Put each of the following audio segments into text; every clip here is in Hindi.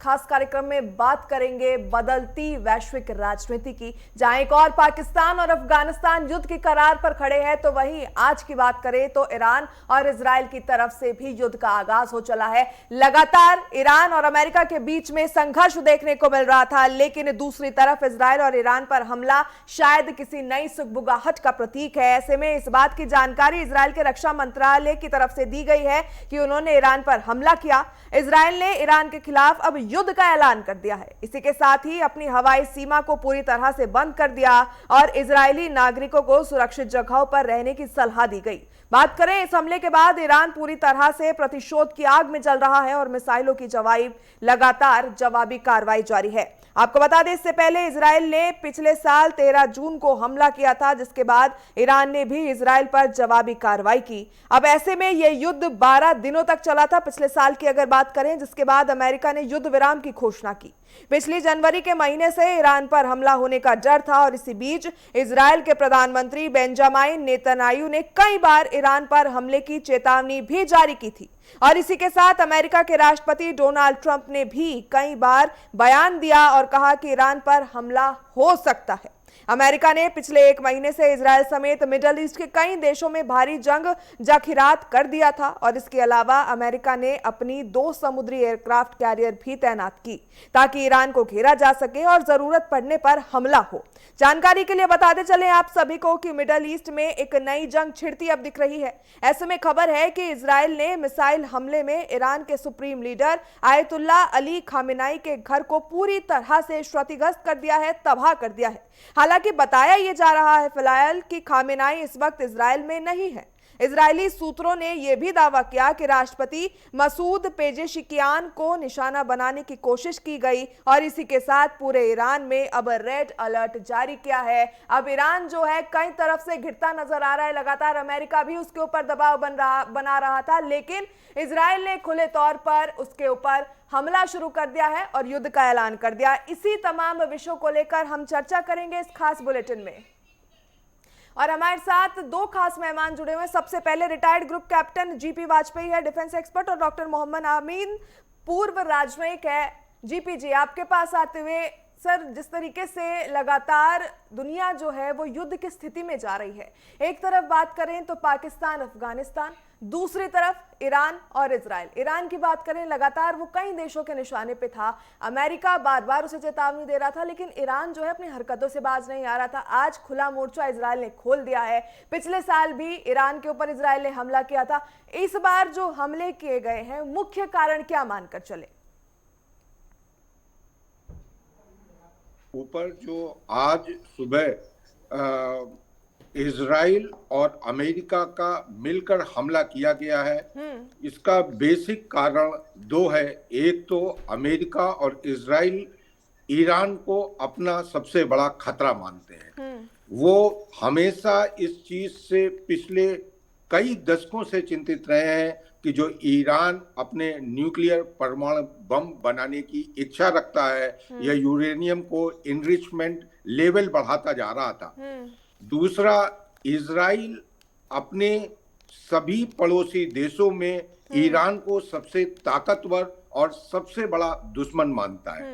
खास कार्यक्रम में बात करेंगे बदलती वैश्विक राजनीति की, जहां एक और पाकिस्तान और अफगानिस्तान युद्ध की करार पर खड़े हैं, तो वहीं आज की बात करें तो ईरान और इजराइल की तरफ से भी युद्ध का आगाज हो चला है। लगातार ईरान और अमेरिका के बीच में संघर्ष देखने को मिल रहा था, लेकिन दूसरी तरफ इजराइल और ईरान पर हमला शायद किसी नई सुगबुगाहट का प्रतीक है। ऐसे में इस बात की जानकारी इजराइल के रक्षा मंत्रालय की तरफ से दी गई है कि उन्होंने ईरान पर हमला किया। इजराइल ने ईरान के खिलाफ अब युद्ध का ऐलान कर दिया है। इसी के साथ ही अपनी हवाई सीमा को पूरी तरह से बंद कर दिया और इजरायली नागरिकों को सुरक्षित जगहों पर रहने की सलाह दी गई। बात करें इस हमले के बाद, ईरान पूरी तरह से प्रतिशोध की आग में जल रहा है और मिसाइलों की लगातार जवाबी कार्रवाई जारी है। आपको बता दें, इससे पहले इजराइल ने पिछले साल 13 जून को हमला किया था, जिसके बाद ईरान ने भी इजराइल पर जवाबी कार्रवाई की। अब ऐसे में यह युद्ध 12 दिनों तक चला था पिछले साल की अगर बात करें, जिसके बाद अमेरिका ने युद्ध विराम की घोषणा की। पिछली जनवरी के महीने से ईरान पर हमला होने का डर था और इसी बीच इजराइल के प्रधानमंत्री बेंजामिन नेतन्याहू ने कई बार ईरान पर हमले की चेतावनी भी जारी की थी। और इसी के साथ अमेरिका के राष्ट्रपति डोनाल्ड ट्रंप ने भी कई बार बयान दिया और कहा कि ईरान पर हमला हो सकता है। अमेरिका ने पिछले 1 महीने से इजराइल समेत मिडल ईस्ट के कई देशों में भारी जंग जाखिरात कर दिया था और इसके अलावा अमेरिका ने अपनी 2 समुद्री एयरक्राफ्ट कैरियर भी तैनात की ताकि ईरान को घेरा जा सके और जरूरत पड़ने पर हमला हो। जानकारी के लिए बताते चले आप सभी को कि मिडल ईस्ट में एक नई जंग छिड़ती अब दिख रही है। ऐसे में खबर है कि इजराइल ने मिसाइल हमले में ईरान के supreme leader ayatollah Ali Khamenei के घर को पूरी तरह से क्षतिग्रस्त कर दिया है, तबाह कर दिया है। हालांकि बताया यह जा रहा है फिलहाल कि खामेनेई इस वक्त इजराइल में नहीं है। इजरायली सूत्रों ने यह भी दावा किया कि राष्ट्रपति मसूद पेजेशिकियान को निशाना बनाने की कोशिश की गई और इसी के साथ पूरे ईरान में अब रेड अलर्ट जारी किया है। अब ईरान जो है कई तरफ से घिरता नजर आ रहा है। लगातार अमेरिका भी उसके ऊपर दबाव बना रहा था, लेकिन इजराइल ने खुले तौर पर उसके ऊपर हमला शुरू कर दिया है और युद्ध का ऐलान कर दिया। इसी तमाम विषयों को लेकर हम चर्चा करेंगे इस खास बुलेटिन में और हमारे साथ 2 खास मेहमान जुड़े हुए हैं। सबसे पहले retired group captain GP Vajpayee है, डिफेंस एक्सपर्ट, और डॉक्टर मोहम्मद आमीन, पूर्व राजनयिक है। जीपी जी, आपके पास आते हुए सर, जिस तरीके से लगातार दुनिया जो है वो युद्ध की स्थिति में जा रही है, एक तरफ बात करें तो पाकिस्तान अफगानिस्तान, दूसरी तरफ ईरान और इजराइल। ईरान की बात करें, लगातार वो कई देशों के निशाने पे था। अमेरिका बार बार उसे चेतावनी दे रहा था, लेकिन ईरान जो है अपनी हरकतों से बाज नहीं आ रहा था। आज खुला मोर्चा इजराइल ने खोल दिया है। पिछले साल भी ईरान के ऊपर इजराइल ने हमला किया था। इस बार जो हमले किए गए हैं, मुख्य कारण क्या मानकर चले? ऊपर जो आज सुबह इजराइल और अमेरिका का मिलकर हमला किया गया है, इसका बेसिक कारण 2 है। एक तो अमेरिका और इजराइल ईरान को अपना सबसे बड़ा खतरा मानते हैं। वो हमेशा इस चीज से पिछले कई दशकों से चिंतित रहे हैं कि जो ईरान अपने न्यूक्लियर परमाणु बम बनाने की इच्छा रखता है या यूरेनियम को इनरिचमेंट लेवल बढ़ाता जा रहा था। दूसरा, इजराइल अपने सभी पड़ोसी देशों में ईरान को सबसे ताकतवर और सबसे बड़ा दुश्मन मानता है।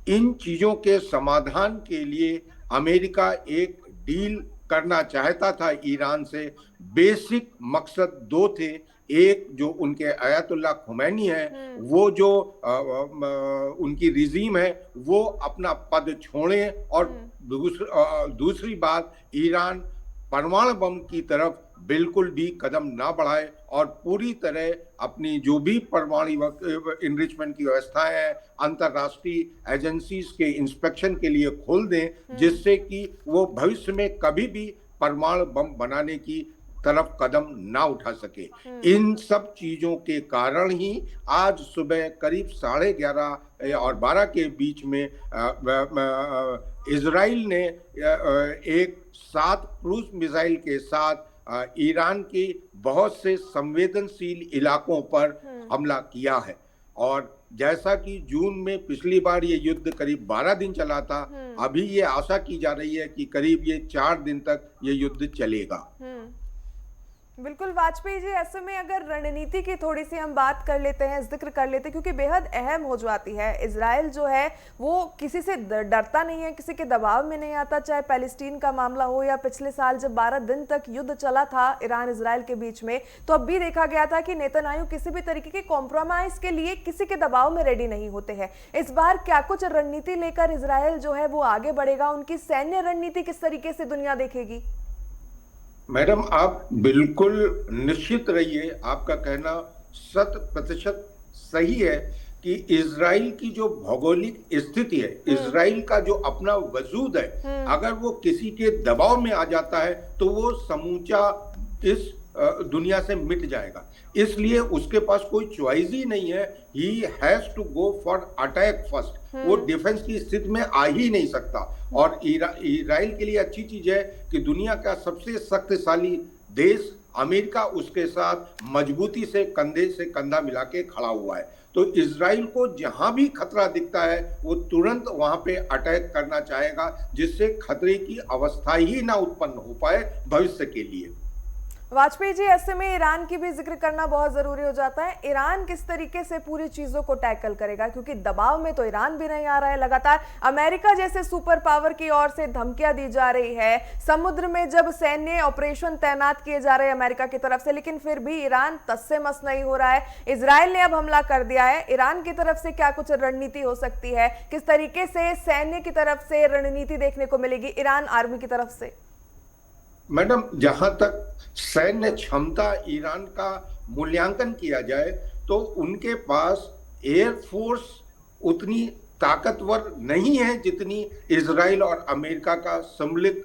इन चीजों के समाधान के लिए अमेरिका एक डील करना चाहता था ईरान से। बेसिक मकसद 2 थे। एक, जो उनके अयतुल्ला खुमैनी है, वो जो उनकी रिजीम है वो अपना पद छोड़े, और दूसरी बात, ईरान परमाणु बम की तरफ बिल्कुल भी कदम ना बढ़ाए और पूरी तरह अपनी जो भी परमाणु इनरिचमेंट की व्यवस्थाएं हैं अंतरराष्ट्रीय एजेंसीज के इंस्पेक्शन के लिए खोल दें, जिससे कि वो भविष्य में कभी भी परमाणु बम बनाने की तरफ कदम ना उठा सके। इन सब चीजों के कारण ही आज सुबह करीब 11:30 और 12 के बीच में इजराइल ने एक 7 क्रूज मिसाइल के साथ ईरान के बहुत से संवेदनशील इलाकों पर हमला किया है। और जैसा कि जून में पिछली बार ये युद्ध करीब 12 दिन चला था, अभी ये आशा की जा रही है कि करीब ये 4 दिन तक ये युद्ध चलेगा। बिल्कुल वाजपेयी जी, ऐसे में अगर रणनीति की थोड़ी सी हम बात कर लेते हैं, जिक्र कर लेते हैं, क्योंकि बेहद अहम हो जाती है। इजराइल जो है वो किसी से डरता नहीं है, किसी के दबाव में नहीं आता, चाहे पैलेस्टीन का मामला हो या पिछले साल जब 12 दिन तक युद्ध चला था ईरान इजराइल के बीच में, तो अब भी देखा गया था कि नेतन्याहू किसी भी तरीके के कॉम्प्रोमाइज के लिए किसी के दबाव में रेडी नहीं होते हैं। इस बार क्या कुछ रणनीति लेकर इजराइल जो है वो आगे बढ़ेगा? उनकी सैन्य रणनीति किस तरीके से दुनिया देखेगी? मैडम, आप बिल्कुल निश्चित रहिए, आपका कहना 100% सही है कि इजराइल की जो भौगोलिक स्थिति है, इजराइल का जो अपना वजूद है, अगर वो किसी के दबाव में आ जाता है तो वो समूचा इस दुनिया से मिट जाएगा। इसलिए उसके पास कोई चॉइस ही नहीं है, he has to go for attack first. वो डिफेंस की स्थिति में आ ही नहीं सकता। और इजराइल के लिए अच्छी चीज है कि दुनिया का सबसे शक्तिशाली देश अमेरिका उसके साथ मजबूती से कंधा मिला के खड़ा हुआ है। तो इजराइल को जहां भी खतरा दिखता है वो तुरंत वहां पे अटैक करना चाहेगा, जिससे खतरे की अवस्था ही ना उत्पन्न हो पाए भविष्य के लिए। वाजपेयी जी, ऐसे में ईरान की भी जिक्र करना बहुत जरूरी हो जाता है। ईरान किस तरीके से पूरी चीजों को टैकल करेगा, क्योंकि दबाव में तो ईरान भी नहीं आ रहा है, लगातार अमेरिका जैसे सुपर पावर की ओर से धमकियां दी जा रही है, समुद्र में जब सैन्य ऑपरेशन तैनात किए जा रहे हैं अमेरिका की तरफ से, लेकिन फिर भी ईरान तस से मस नहीं हो रहा है। इजराइल ने अब हमला कर दिया है। ईरान की तरफ से क्या कुछ रणनीति हो सकती है? किस तरीके से सैन्य की तरफ से रणनीति देखने को मिलेगी ईरान आर्मी की तरफ से? मैडम, जहां तक सैन्य क्षमता ईरान का मूल्यांकन किया जाए तो उनके पास एयरफोर्स उतनी ताकतवर नहीं है जितनी इजराइल और अमेरिका का सम्मिलित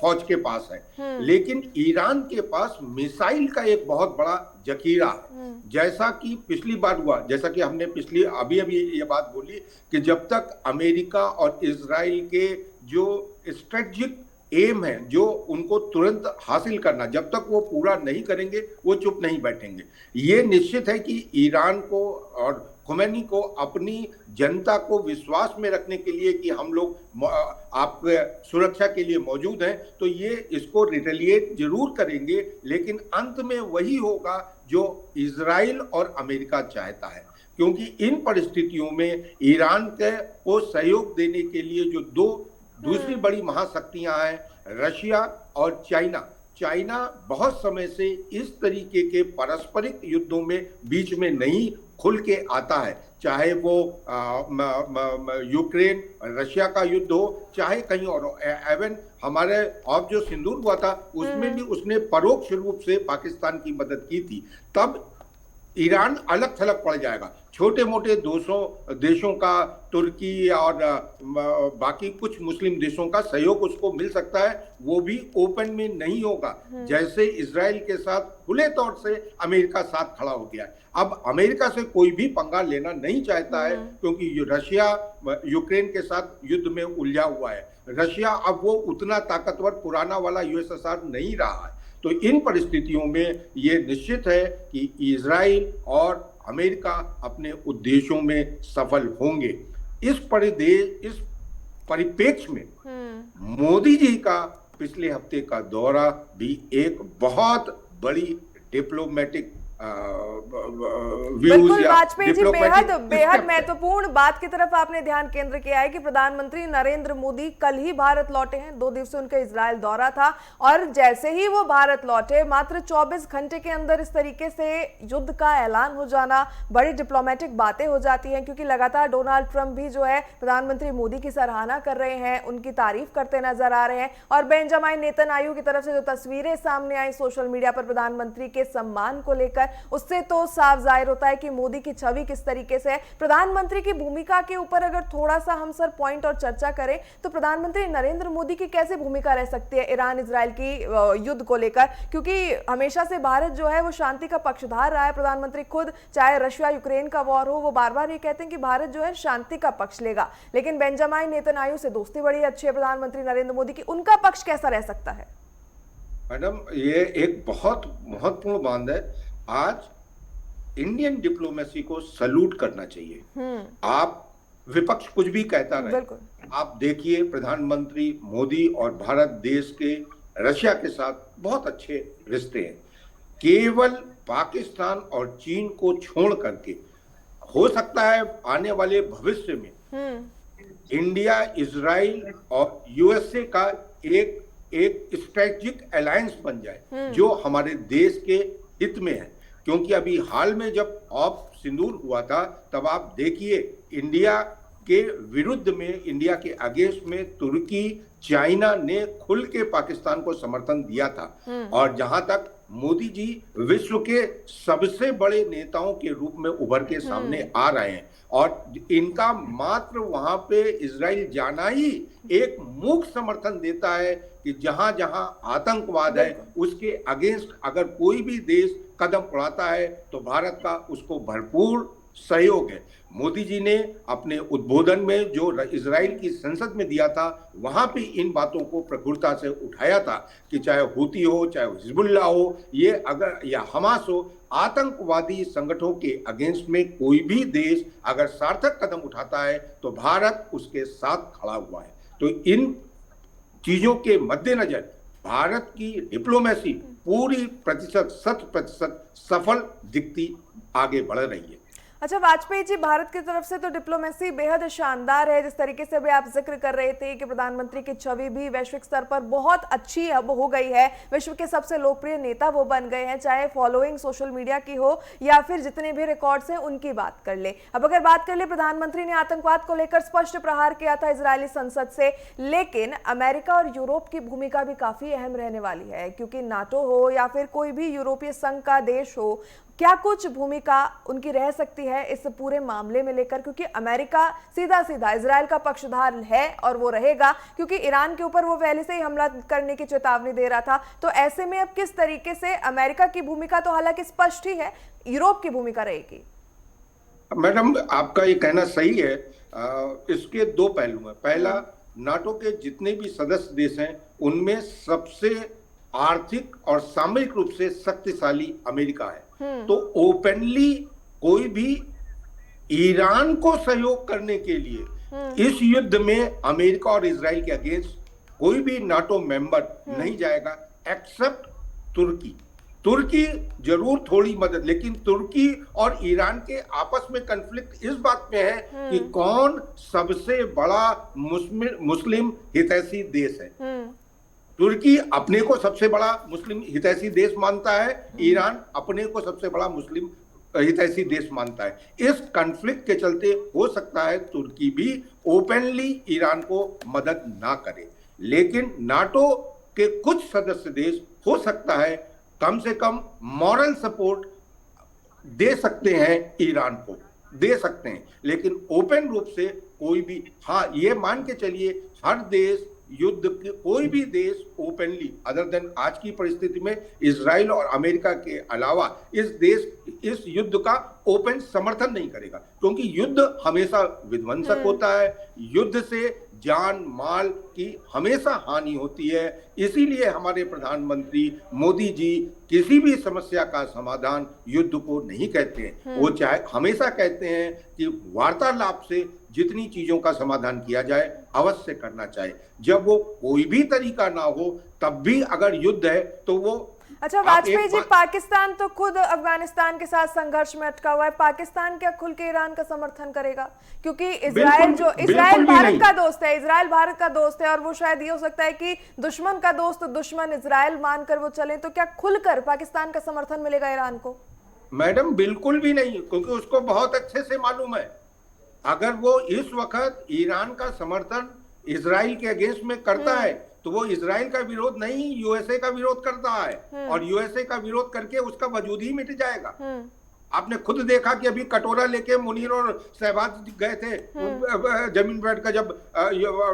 फौज के पास है। लेकिन ईरान के पास मिसाइल का एक बहुत बड़ा जखीरा है। जैसा कि पिछली बार हुआ, जैसा कि हमने अभी ये बात बोली कि जब तक अमेरिका और इजराइल के जो स्ट्रेटेजिक एम है, जो उनको तुरंत हासिल करना, जब तक वो पूरा नहीं करेंगे वो चुप नहीं बैठेंगे। ये निश्चित है कि ईरान को और खुमैनी को अपनी जनता को विश्वास में रखने के लिए कि हम लोग आपके सुरक्षा के लिए मौजूद हैं, तो ये इसको रिटेलिएट जरूर करेंगे। लेकिन अंत में वही होगा जो इजराइल और अमेरिका चाहता है, क्योंकि इन परिस्थितियों में ईरान को सहयोग देने के लिए जो दूसरी बड़ी महाशक्तियां हैं, रशिया और चाइना बहुत समय से इस तरीके के पारस्परिक युद्धों में बीच में नहीं खुल के आता है। चाहे वो यूक्रेन रशिया का युद्ध हो, चाहे कहीं और, एवन हमारे अब जो सिंदूर हुआ था उसमें भी उसने परोक्ष रूप से पाकिस्तान की मदद की थी। तब ईरान अलग थलग पड़ जाएगा। छोटे मोटे देशों का, तुर्की और बाकी कुछ मुस्लिम देशों का सहयोग उसको मिल सकता है, वो भी ओपन में नहीं होगा। जैसे इजराइल के साथ खुले तौर से अमेरिका साथ खड़ा हो गया है। अब अमेरिका से कोई भी पंगा लेना नहीं चाहता है, क्योंकि रशिया यूक्रेन के साथ युद्ध में उलझा हुआ है। रशिया अब वो उतना ताकतवर पुराना वाला यूएसएसआर नहीं रहा है। तो इन परिस्थितियों में ये निश्चित है कि इजराइल और अमेरिका अपने उद्देश्यों में सफल होंगे। इस परिप्रेक्ष्य में मोदी जी का पिछले हफ्ते का दौरा भी एक बहुत बड़ी डिप्लोमेटिक बिल्कुल वाजपेयी जी, बेहद महत्वपूर्ण बात की तरफ आपने ध्यान केंद्र किया है कि प्रधानमंत्री नरेंद्र मोदी कल ही भारत लौटे हैं। 2 दिवसीय उनका इजराइल दौरा था और जैसे ही वो भारत लौटे मात्र 24 घंटे के अंदर इस तरीके से युद्ध का ऐलान हो जाना, बड़ी डिप्लोमेटिक बातें हो जाती हैं, क्योंकि लगातार डोनाल्ड ट्रंप भी जो है प्रधानमंत्री मोदी की सराहना कर रहे हैं, उनकी तारीफ करते नजर आ रहे हैं। और बेंजामिन नेतन्याहू की तरफ से जो तस्वीरें सामने आई सोशल मीडिया पर प्रधानमंत्री के सम्मान को लेकर, उससे तो साफ जाहिर होता है कि मोदी की छवि किस तरीके से है। प्रधानमंत्री की भूमिका के ऊपर अगर थोड़ा सा हम सर पॉइंट और चर्चा करें तो प्रधानमंत्री नरेंद्र मोदी की कैसे भूमिका रह सकती है ईरान इजराइल की युद्ध को लेकर, क्योंकि हमेशा से भारत जो है वो शांति का पक्षधार रहा है। प्रधानमंत्री खुद, चाहे रशिया यूक्रेन का वॉर हो, वो बार बार ये कहते हैं कि भारत जो है शांति का पक्ष लेगा। लेकिन बेंजामिन नेतन्याहू से दोस्ती बड़ी अच्छी है प्रधानमंत्री नरेंद्र मोदी की, उनका पक्ष कैसा रह सकता है? मैडम, ये एक बहुत महत्वपूर्ण बात है। आज इंडियन डिप्लोमेसी को सल्यूट करना चाहिए। आप विपक्ष कुछ भी कहता रहे, आप देखिए प्रधानमंत्री मोदी और भारत देश के रशिया के साथ बहुत अच्छे रिश्ते हैं। केवल पाकिस्तान और चीन को छोड़ करके हो सकता है आने वाले भविष्य में इंडिया, इजराइल और यूएसए का एक एक स्ट्रेटेजिक अलायंस बन जाए जो हमारे देश के हित में है। क्योंकि अभी हाल में जब ऑपरेशन सिंदूर हुआ था तब आप देखिए इंडिया के विरुद्ध में, इंडिया के अगेंस्ट में तुर्की, चाइना ने खुल के पाकिस्तान को समर्थन दिया था। और जहां तक मोदी जी विश्व के सबसे बड़े नेताओं के रूप में उभर के सामने आ रहे हैं और इनका मात्र वहां पे इजराइल जाना ही एक मूक समर्थन देता है कि जहां जहां आतंकवाद है उसके अगेंस्ट अगर कोई भी देश कदम उठाता है तो भारत का उसको भरपूर सहयोग है। मोदी जी ने अपने उद्बोधन में जो इजराइल की संसद में दिया था वहां भी इन बातों को प्रखुरता से उठाया था कि चाहे हूती हो, चाहे हिजबुल्लाह हो, ये अगर या हमास हो, आतंकवादी संगठनों के अगेंस्ट में कोई भी देश अगर सार्थक कदम उठाता है तो भारत उसके साथ खड़ा हुआ है। तो इन चीजों के मद्देनजर भारत की डिप्लोमेसी पूरी 100% सफल दिखती आगे बढ़ रही है। अच्छा वाजपेयी जी, भारत की तरफ से तो डिप्लोमेसी बेहद शानदार है। जिस तरीके से भी आप जिक्र कर रहे थे कि प्रधानमंत्री की छवि भी वैश्विक स्तर पर बहुत अच्छी अब हो गई है, विश्व के सबसे लोकप्रिय नेता वो बन गए हैं, चाहे फॉलोइंग सोशल मीडिया की हो या फिर जितने भी रिकॉर्ड्स हैं उनकी बात कर ले। अब अगर बात कर ले, प्रधानमंत्री ने आतंकवाद को लेकर स्पष्ट प्रहार किया था इजरायली संसद से, लेकिन अमेरिका और यूरोप की भूमिका भी काफी अहम रहने वाली है, क्योंकि नाटो हो या फिर कोई भी यूरोपीय संघ का देश हो, क्या कुछ भूमिका उनकी रह सकती है इस पूरे मामले में लेकर? क्योंकि अमेरिका सीधा सीधा इजरायल का पक्षधर है और वो रहेगा, क्योंकि ईरान के ऊपर वो पहले से ही हमला करने की चेतावनी दे रहा था। तो ऐसे में अब किस तरीके से अमेरिका की भूमिका तो हालांकि स्पष्ट ही है, यूरोप की भूमिका रहेगी? मैडम, आपका ये कहना सही है। इसके दो पहलू हैं। पहला, नाटो के जितने भी सदस्य देश हैं उनमें सबसे आर्थिक और सामरिक रूप से शक्तिशाली अमेरिका है। तो ओपनली कोई भी ईरान को सहयोग करने के लिए इस युद्ध में अमेरिका और इजराइल के अगेंस्ट कोई भी नाटो मेंबर नहीं जाएगा एक्सेप्ट तुर्की। तुर्की जरूर थोड़ी मदद, लेकिन तुर्की और ईरान के आपस में कॉन्फ्लिक्ट इस बात में है कि कौन सबसे बड़ा मुस्लिम हितैषी देश है। तुर्की अपने को सबसे बड़ा मुस्लिम हितैषी देश मानता है, ईरान अपने को सबसे बड़ा मुस्लिम हितैषी देश मानता है। इस कॉन्फ्लिक्ट के चलते हो सकता है तुर्की भी ओपनली ईरान को मदद ना करे, लेकिन नाटो के कुछ सदस्य देश हो सकता है कम से कम मॉरल सपोर्ट दे सकते हैं, ईरान को दे सकते हैं, लेकिन ओपन रूप से कोई भी, हाँ ये मान के चलिए हर देश युद्ध के, कोई भी देश ओपनली अदर देन आज की परिस्थिति में इजराइल और अमेरिका के अलावा इस युद्ध का ओपन समर्थन नहीं करेगा, क्योंकि युद्ध हमेशा विध्वंसक होता है, युद्ध से जान माल की हमेशा हानि होती है। इसीलिए हमारे प्रधानमंत्री मोदी जी किसी भी समस्या का समाधान युद्ध को नहीं कहते हैं, वो चाहे हमेशा कहते हैं कि वार्तालाप से जितनी चीजों का समाधान किया जाए अवश्य करना चाहिए। जब वो कोई भी तरीका ना हो तब भी अगर युद्ध है तो वो। अच्छा वाजपेयी जी, पाकिस्तान तो खुद अफगानिस्तान के साथ संघर्ष में अटका हुआ है, पाकिस्तान क्या खुल के ईरान का समर्थन करेगा? क्योंकि इजराइल भारत का दोस्त है, इजराइल भारत का दोस्त है, और वो शायद ये हो सकता है कि दुश्मन का दोस्त दुश्मन इजराइल मानकर वो चले, तो क्या खुलकर पाकिस्तान का समर्थन मिलेगा ईरान को? मैडम बिल्कुल भी नहीं, क्योंकि उसको बहुत अच्छे से मालूम है अगर वो इस वक्त ईरान का समर्थन इजराइल के अगेंस्ट में करता है तो वो इजराइल का विरोध नहीं यूएसए का विरोध करता है, और यूएसए का विरोध करके उसका वजूद ही मिट जाएगा। आपने खुद देखा कि अभी कटोरा लेके मुनीर और शहबाज गए थे जमीन बैठ कर, जब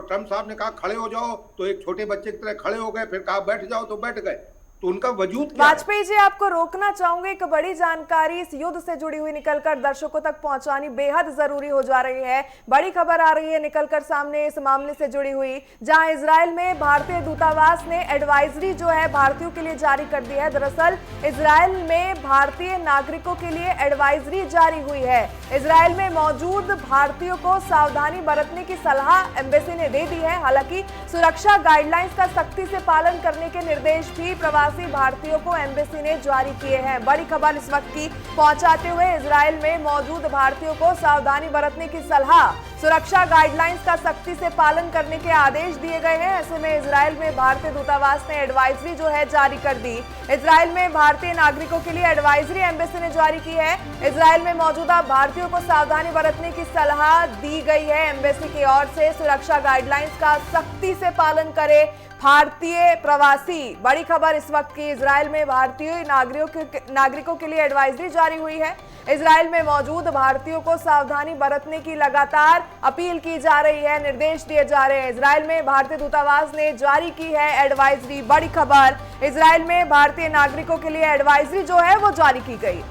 ट्रम्प साहब ने कहा खड़े हो जाओ तो एक छोटे बच्चे की तरह खड़े हो गए, फिर कहा बैठ जाओ तो बैठ गए। तो उनका वजूद क्या है? वाजपेयी जी, आपको रोकना चाहूंगे। एक बड़ी जानकारी इस युद्ध से जुड़ी हुई निकलकर दर्शकों तक पहुंचानी बेहद जरूरी हो जा रही है। बड़ी खबर आ रही है निकलकर सामने इस मामले से जुड़ी हुई, जहां इजराइल में भारतीय दूतावास ने एडवाइजरी जो है भारतीयों के लिए जारी कर दी है। दरअसल इजराइल में भारतीय नागरिकों के लिए एडवाइजरी जारी हुई है। इजराइल में मौजूद भारतीयों को सावधानी बरतने की सलाह एम्बेसी ने दे दी है। हालांकि सुरक्षा गाइडलाइंस का सख्ती से पालन करने के निर्देश भी प्रवासी भारतीयों को एम्बेसी ने जारी किए हैं। बड़ी खबर इस वक्त की पहुंचाते हुए, इजराइल में मौजूद भारतीयों को सावधानी बरतने की सलाह, सुरक्षा गाइडलाइंस का सख्ती से पालन करने के आदेश दिए गए हैं। ऐसे में इजराइल में भारतीय दूतावास ने एडवाइजरी जो है जारी कर दी। इजराइल में भारतीय नागरिकों के लिए एडवाइजरी एम्बेसी ने जारी की है। इजराइल में मौजूदा भारतीयों को सावधानी बरतने की सलाह दी गई है एम्बेसी की ओर से। सुरक्षा गाइडलाइंस का सख्ती से पालन करे भारतीय प्रवासी। बड़ी खबर इस वक्त की, इजराइल में भारतीय नागरिकों के लिए एडवाइजरी जारी हुई है। इजराइल में मौजूद भारतीयों को सावधानी बरतने की लगातार अपील की जा रही है, निर्देश दिए जा रहे हैं। इजराइल में भारतीय दूतावास ने जारी की है एडवाइजरी। बड़ी खबर, इजराइल में भारतीय नागरिकों के लिए एडवाइजरी जो है वो जारी की गई।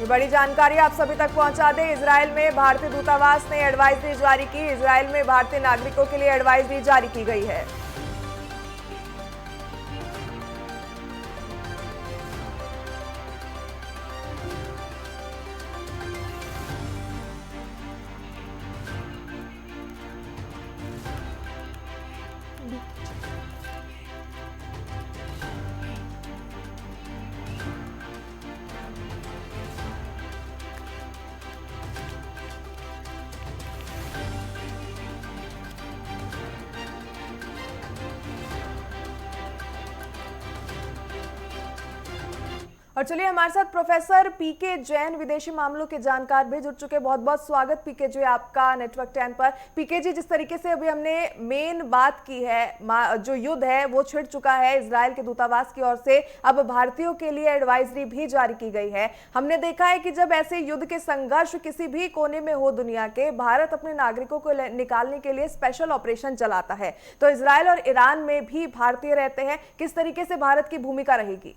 ये बड़ी जानकारी आप सभी तक पहुंचा दें। इजराइल में भारतीय दूतावास ने एडवाइजरी जारी की। इजराइल में भारतीय नागरिकों के लिए एडवाइजरी जारी की गई है। और चलिए, हमारे साथ प्रोफेसर पीके जैन, विदेशी मामलों के जानकार भी जुड़ चुके हैं। बहुत बहुत स्वागत पीके जी आपका नेटवर्क 10 पर। पीके जी, जिस तरीके से अभी हमने मेन बात की है, जो युद्ध है वो छिड़ चुका है इजराइल के दूतावास की ओर से, अब भारतीयों के लिए एडवाइजरी भी जारी की गई है। हमने देखा है कि जब ऐसे युद्ध के संघर्ष किसी भी कोने में हो दुनिया के, भारत अपने नागरिकों को निकालने के लिए स्पेशल ऑपरेशन चलाता है। तो इजराइल और ईरान में भी भारतीय रहते हैं, किस तरीके से भारत की भूमिका रहेगी?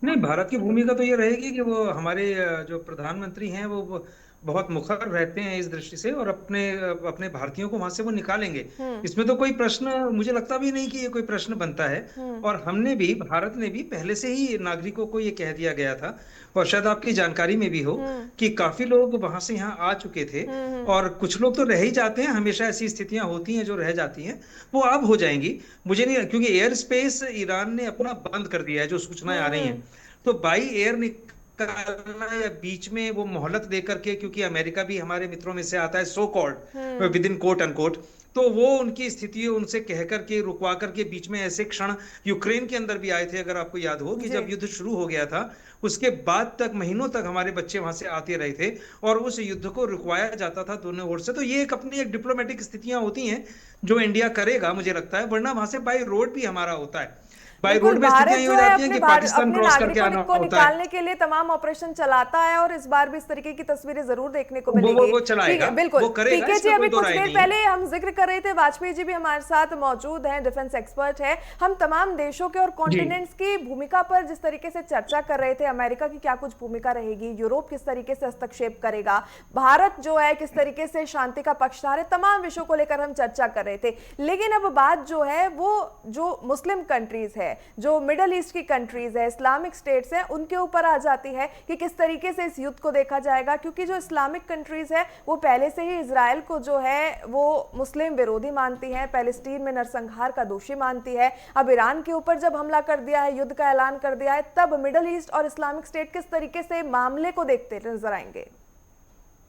नहीं, भारत की भूमिका तो ये रहेगी कि वो हमारे जो प्रधानमंत्री हैं वो बहुत मुखर रहते हैं इस दृष्टि से, और अपने अपने भारतीयों को वहां से वो निकालेंगे। इसमें तो कोई प्रश्न, मुझे लगता भी नहीं कि ये कोई प्रश्न बनता है। और हमने भी, भारत ने भी पहले से ही नागरिकों को ये कह दिया गया था, और शायद आपकी जानकारी में भी हो कि काफी लोग वहां से यहाँ आ चुके थे, और कुछ लोग तो रह ही जाते हैं। हमेशा ऐसी स्थितियां होती हैं जो रह जाती हैं, वो अब हो जाएंगी। मुझे नहीं, क्योंकि एयर स्पेस ईरान ने अपना बंद कर दिया है, जो सूचनाएं आ रही हैं। तो बाई एयर निकालना या बीच में वो मोहलत देकर के, क्योंकि अमेरिका भी हमारे मित्रों में से आता है, so called with in quote unquote, तो वो उनकी स्थिति उनसे कह करके, रुकवा करके, बीच में ऐसे क्षण यूक्रेन के अंदर भी आए थे, अगर आपको याद हो, कि जब युद्ध शुरू हो गया था उसके बाद तक, महीनों तक हमारे बच्चे वहां से आते रहे थे, और उस युद्ध को रुकवाया जाता था दोनों ओर से। तो ये एक अपनी एक डिप्लोमेटिक स्थितियां होती हैं जो इंडिया करेगा, मुझे लगता है, वरना वहां से बाय रोड भी हमारा होता है। बाय रोड में स्थितियां ये हो जाती हैं कि पाकिस्तान क्रॉस करके आना होता है। निकालने के लिए तमाम ऑपरेशन चलाता है, और इस बार भी इस तरीके की तस्वीरें जरूर देखने को मिलेंगी। वो चलाएगा, बिल्कुल। वो करेगा, पीके जी, अभी कुछ देर नहीं। पहले हम जिक्र कर रहे थे, वाजपेयी जी भी हमारे साथ मौजूद हैं, डिफेंस एक्सपर्ट है। हम तमाम देशों के और कॉन्टिनेंट्स की भूमिका पर जिस तरीके से चर्चा कर रहे थे, अमेरिका की क्या कुछ भूमिका रहेगी, यूरोप किस तरीके से हस्तक्षेप करेगा, भारत जो है किस तरीके से शांति का पक्षधर है, तमाम विषयों को लेकर हम चर्चा कर रहे थे। लेकिन अब बात जो है वो जो मुस्लिम कंट्रीज है, जो मिडल ईस्ट की कंट्रीज है, इस्लामिक स्टेट्स है, उनके ऊपर आ जाती है कि किस तरीके से इस युद्ध को देखा जाएगा। क्योंकि जो इस्लामिक कंट्रीज है वो पहले से ही इजराइल को जो है वो मुस्लिम विरोधी मानती है, पैलेस्टीन में नरसंहार का दोषी मानती है। अब ईरान के ऊपर जब हमला कर दिया है, युद्ध का ऐलान कर दिया है, तब मिडल ईस्ट और इस्लामिक स्टेट किस तरीके से मामले को देखते नजर आएंगे?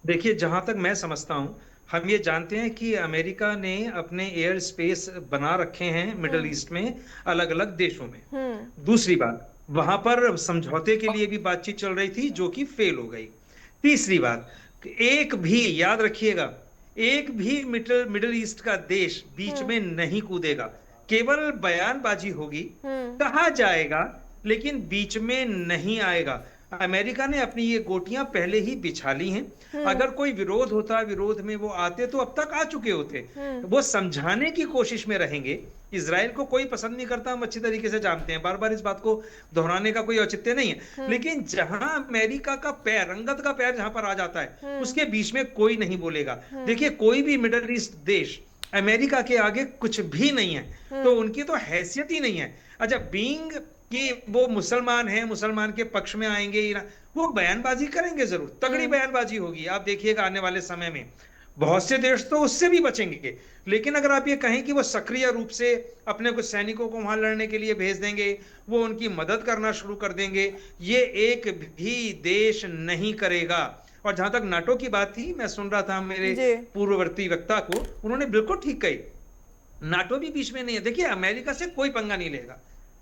देखिए, जहां तक मैं समझता हूं, हम ये जानते हैं कि अमेरिका ने अपने एयर स्पेस बना रखे हैं मिडल ईस्ट में, अलग अलग देशों में। दूसरी बात, वहां पर समझौते के लिए भी बातचीत चल रही थी, जो कि फेल हो गई। तीसरी बात, एक भी, याद रखिएगा, एक भी मिडल ईस्ट का देश बीच में नहीं कूदेगा, केवल बयानबाजी होगी, कहा जाएगा लेकिन बीच में नहीं आएगा। अमेरिका ने अपनी ये गोटियां पहले ही बिछा ली हैं। अगर कोई विरोध होता, विरोध में वो आते तो अब तक आ चुके होते। वो समझाने की कोशिश में रहेंगे। इजराइल को कोई पसंद नहीं करता, हम अच्छी तरीके से जानते हैं, बार बार इस बात को दोहराने का कोई औचित्य नहीं है। लेकिन जहां अमेरिका का पैर, अंगद का पैर जहां पर आ जाता है, उसके बीच में कोई नहीं बोलेगा। देखिए, कोई भी मिडिल ईस्ट देश अमेरिका के आगे कुछ भी नहीं है, तो उनकी तो हैसियत ही नहीं है। अच्छा, बीइंग कि वो मुसलमान हैं, मुसलमान के पक्ष में आएंगे, वो बयानबाजी करेंगे, जरूर तगड़ी बयानबाजी होगी। आप देखिएगा आने वाले समय में बहुत से देश तो उससे भी बचेंगे। लेकिन अगर आप ये कहें कि वो सक्रिय रूप से अपने कुछ सैनिकों को वहां लड़ने के लिए भेज देंगे, वो उनकी मदद करना शुरू कर देंगे, ये एक भी देश नहीं करेगा। और जहां तक नाटो की बात थी, मैं सुन रहा था मेरे पूर्ववर्ती वक्ता को, उन्होंने बिल्कुल ठीक कही, नाटो भी बीच में नहीं है। देखिए, अमेरिका से कोई पंगा नहीं लेगा।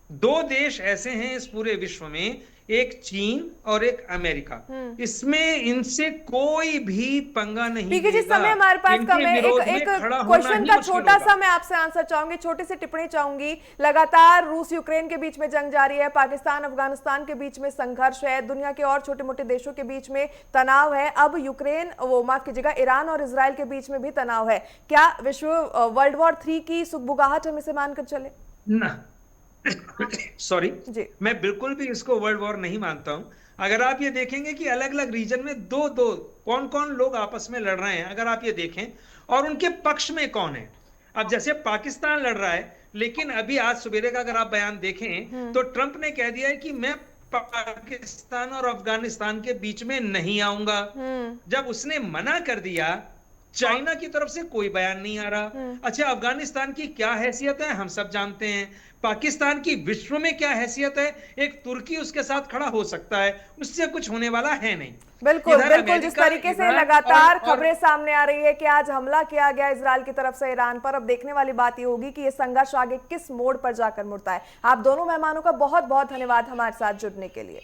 दो देश ऐसे हैं इस पूरे विश्व में, एक चीन और एक अमेरिका, इसमें इनसे कोई भी पंगा नहीं पीके जी, समय हमारे पास कम है। एक क्वेश्चन का छोटा सा मैं आपसे आंसर चाहूंगी, छोटी सी टिप्पणी चाहूंगी। लगातार रूस यूक्रेन के बीच में जंग जारी है, पाकिस्तान अफगानिस्तान के बीच में संघर्ष है, दुनिया के और छोटे मोटे देशों के बीच में तनाव है, अब यूक्रेन, वो माफ कीजिएगा, ईरान और इजराइल के बीच में भी तनाव है। क्या विश्व वर्ल्ड वॉर 3 की सुगबुगाहट हम इसे मानकर चले? ना सॉरी, मैं बिल्कुल भी इसको वर्ल्ड वॉर नहीं मानता हूं। अगर आप ये देखेंगे कि अलग अलग रीजन में दो दो कौन कौन लोग आपस में लड़ रहे हैं, अगर आप ये देखें, और उनके पक्ष में कौन है। अब जैसे पाकिस्तान लड़ रहा है, लेकिन अभी आज सवेरे का अगर आप बयान देखें तो ट्रंप ने कह दिया है कि मैं पाकिस्तान और अफगानिस्तान के बीच में नहीं आऊंगा। जब उसने मना कर दिया, चाइना की तरफ से कोई बयान नहीं आ रहा। अच्छा, अफगानिस्तान की क्या हैसियत है हम सब जानते हैं, पाकिस्तान की विश्व में क्या हैसियत है, एक तुर्की उसके साथ खड़ा हो सकता है, उससे कुछ होने वाला है नहीं। बिल्कुल बिल्कुल, जिस तरीके से लगातार खबरें सामने आ रही है कि आज हमला किया गया इजराइल की तरफ से ईरान पर, अब देखने वाली बात ये होगी कि ये संघर्ष आगे किस मोड़ पर जाकर मुड़ता है। आप दोनों मेहमानों का बहुत बहुत धन्यवाद हमारे साथ जुड़ने के लिए।